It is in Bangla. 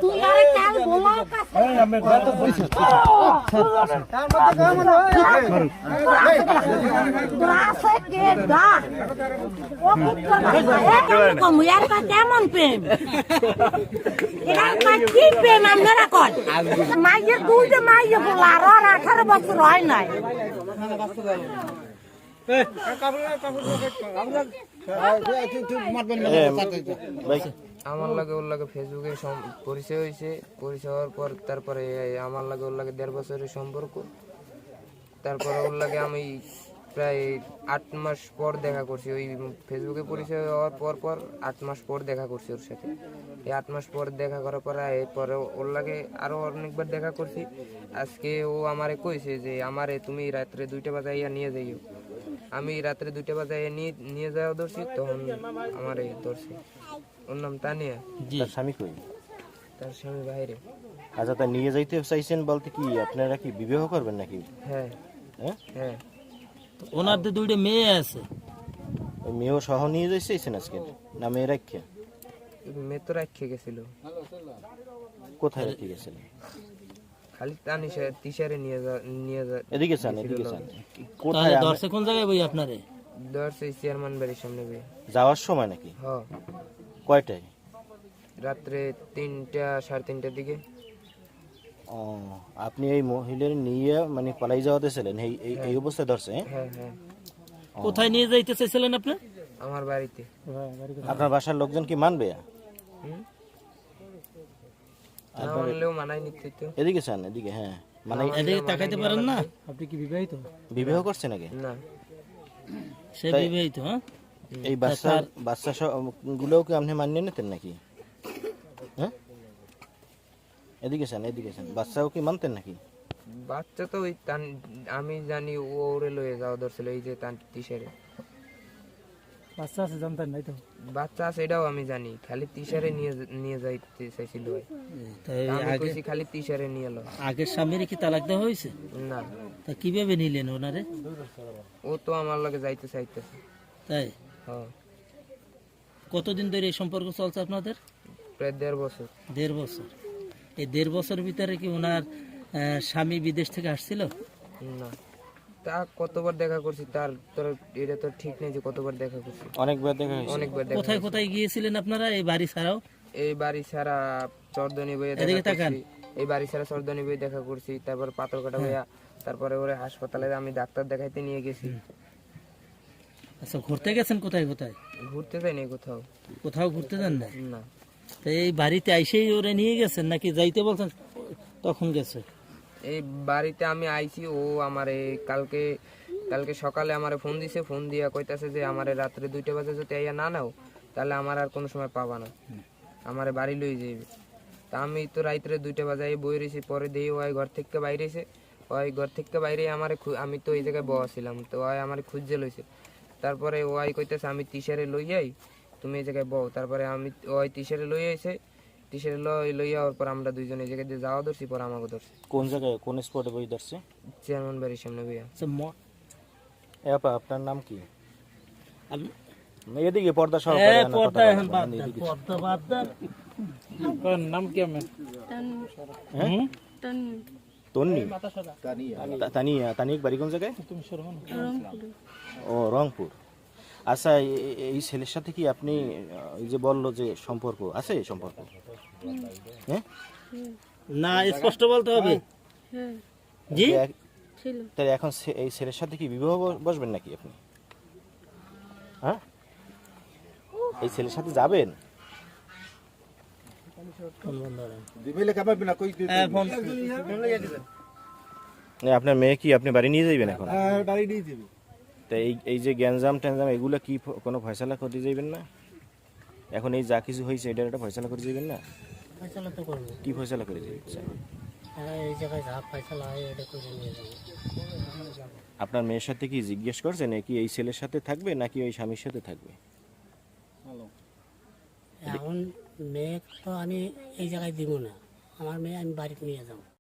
তুই আরে কাল বলা কেমন প্রেম কি প্রেম আপনারা কন মাইয়ের দুইটা মাইয়ে বলা আর 18 বছর হয় নাই আমার লাগে ওর লাগে ফেসবুকে পরিচয় হয়েছে, পরিচয় হওয়ার পর তারপরে আমার লাগে ওর লাগে 1.5 বছরের সম্পর্ক। তারপরে ওর লাগে আমি প্রায় 8 মাস পর দেখা করছি, ওই ফেসবুকে পরিচয় হওয়ার পর 8 মাস পর দেখা করছি ওর সাথে। এই 8 মাস পর দেখা করার পরে এরপরে ওর লাগে আরো অনেকবার দেখা করছি। আজকে ও আমারে কইছে যে আমারে তুমি রাত্রে 2টা বাজাইয়া নিয়ে যাইও। আমি রাত্রে 2টা বাজাইয়া নিয়ে যাওয়া ধরছি, তখন আমারে ধরছে। ওর নাম তানিয়া। তার স্বামী কই? তার স্বামী বাইরে। আচ্ছা, তা নিয়ে যাইতে চাইছেন বলতে কি আপনারা কি বিবাহ করবেন নাকি? হ্যাঁ হ্যাঁ। ওনাদের দুইটা মেয়ে আছে, ওই মেয়েও সহ নিয়ে যাইছেন আজকে না মেয়ে রাখে? মেয়ে তো রাখে গেছিল। কোথায় রেখে গেছিল? খালি তানিশা তিশারে নিয়ে যা। এদিকে চান, এদিকে চান। কোথায় দর্শে কোন জায়গায় বই আপনারে? দর্শে চেয়ারম্যান বাড়ির সামনে বই। যাওয়ার সময় নাকি? হ্যাঁ। কয়টায়? রাত্রে 3টা 3:30টার দিকে। ও, আপনি এই মহিলার নিয়ে মানে পালাই যাওয়াতে ছিলেন এই অবস্থায় ধরছে? হ্যাঁ হ্যাঁ। কোথায় নিয়ে যাইতে চাইছিলেন আপনি? আমার বাড়িতে। আপনার বাসার লোকজন কি মানবে? মানলেও মানাই নিতে তো। এদিকে চান, এদিকে। হ্যাঁ, মানে এদিকে তাকাইতে পারেন না? আপনি কি বিবাহিত? বিবাহ করছে নাকি? না, সে বিবাহিত। হ্যাঁ, এই বাচ্চা গুলোও কি আপনি মানিয়ে নিতেন নাকি? হ্যাঁ, এদিকে চান, এদিকে চান। বাচ্চাও কি মানতেন নাকি? বাচ্চা তো ওই আমি জানি ও ওরে লয়ে যাওয়া ধরছিল, এই যে তান তিশারে। বাচ্চা আছে জানতেন নাই তো? বাচ্চা আছে এটাও আমি জানি, খালি তিশারে নিয়ে যাইতে চাইছিল। আমি কইছি খালি তিশারে নিয়ে এলো। আগের স্বামীর কি তালাক দেওয়া হয়েছে? না। তা কিভাবে নিলেন ওনারে? ও তো আমার লগে যাইতে চাইতেছে। তাই? হ্যাঁ। কতদিন ধরে এই সম্পর্ক চলছে আপনাদের? প্রায় 1.5 বছর। 1.5 বছর। এই 1.5 বছরের ভিতরে কি ওনার স্বামী বিদেশ থেকে আসছিল? না, তা কতবার দেখা করছি তার তোর এটা তো ঠিক নেই যে কতবার দেখা করছি। অনেকবার দেখা হয়েছে। অনেকবার দেখা। কোথায় কোথায় গিয়েছিলেন আপনারা এই বাড়ি ছাড়াও? এই বাড়ি ছাড়া চরদনি বইয়ে এদিকে দেখা তাকান। করছি। এই বাড়ি ছাড়া চরদনি বইয়ে দেখা করছি, তারপর পাথরকাটা বইয়া, তারপরে ওরে হাসপাতালে আমি ডাক্তার দেখাইতে নিয়ে গেছি। আচ্ছা, ঘুরতে গেছেন কোথায় কোথায়? ঘুরতে যাইনি কোথাও। কোথাও ঘুরতে যান না? না। তো এই বাড়িতে আইসেই ওরে নিয়ে গেছেন নাকি যাইতে বলছেন তখন গেছে? এই বাড়িতে আমি আইছি, ও আমারে কালকে সকালে আমারে ফোন দিছে, ফোন দিয়া কইতাছে যে আমারে রাত্রে 2টা বাজে যদি আইয়া না নাও তাহলে আমার আর কোনো সময় পাবা না, আমারে বাড়ি লই যাইবে। তা আমি তো রাত্রে 2টা বাজে বই রয়েছি, পরে দেই ওই ঘর থেকে বাইরেছে। ওই ঘর থেকে বাইরে আমারে আমি তো এই জায়গায় বসছিলাম, তো ওই আমারে খুঁজে লইছে। তারপরে ওই কইতাছে আমি তিশারে লই যাই, তুমি এই জায়গায় বউ। তারপরে আমি ওই তিশারে লই আইছে, তিশারে লইয়া ওর পর আমরা দুইজন এই জায়গায় দিয়ে যাওয়া ধরছি, পর আমাকে ধরছে। কোন জায়গায়, কোন স্পটে বই ধরছে? চেয়ারম্যান বাড়ির সামনে বইয়া। আপনার নাম কি? এদিকে পর্দা সহ নাম কি আপনার? তন্নি। তানিয়া বাড়ি কোন জায়গায়? ও, রংপুর। আচ্ছা, এই ছেলের সাথে কি আপনি এই যে বললো যে সম্পর্ক আছে, সম্পর্ক? হ্যাঁ, না স্পষ্ট বলতে হবে। জি, তাহলে এখন এই ছেলের সাথে কি বিবাহ বসবেন নাকি আপনি? হ্যাঁ, এই ছেলের সাথে যাবেন? আপনার মেয়ে কি আপনি বাড়ি নিয়ে যাবেন এখন? বাড়ি নিয়ে যাবে। তা এই যে গ্যাঞ্জাম ট্যাঞ্জাম এগুলো কি কোনো ফয়সালা করতে যাবেন না? এখন এই যা কিছু হয়েছে এটার একটা ফয়সালা করে যাবেন না? ফয়সালা তো করব। কি ফয়সালা করে যাবেন? এই জায়গায় যা ফয়সালা হয় এটা করে নিয়ে যাব। আপনার মেয়ের সাথে কি জিজ্ঞেস করছেন নাকি এই ছেলের সাথে থাকবে নাকি ওই স্বামীর সাথে থাকবে? এখন মেয়ে তো আমি এই জায়গায় দিব না, আমার মেয়ে আমি বাড়িতে নিয়ে যাবো।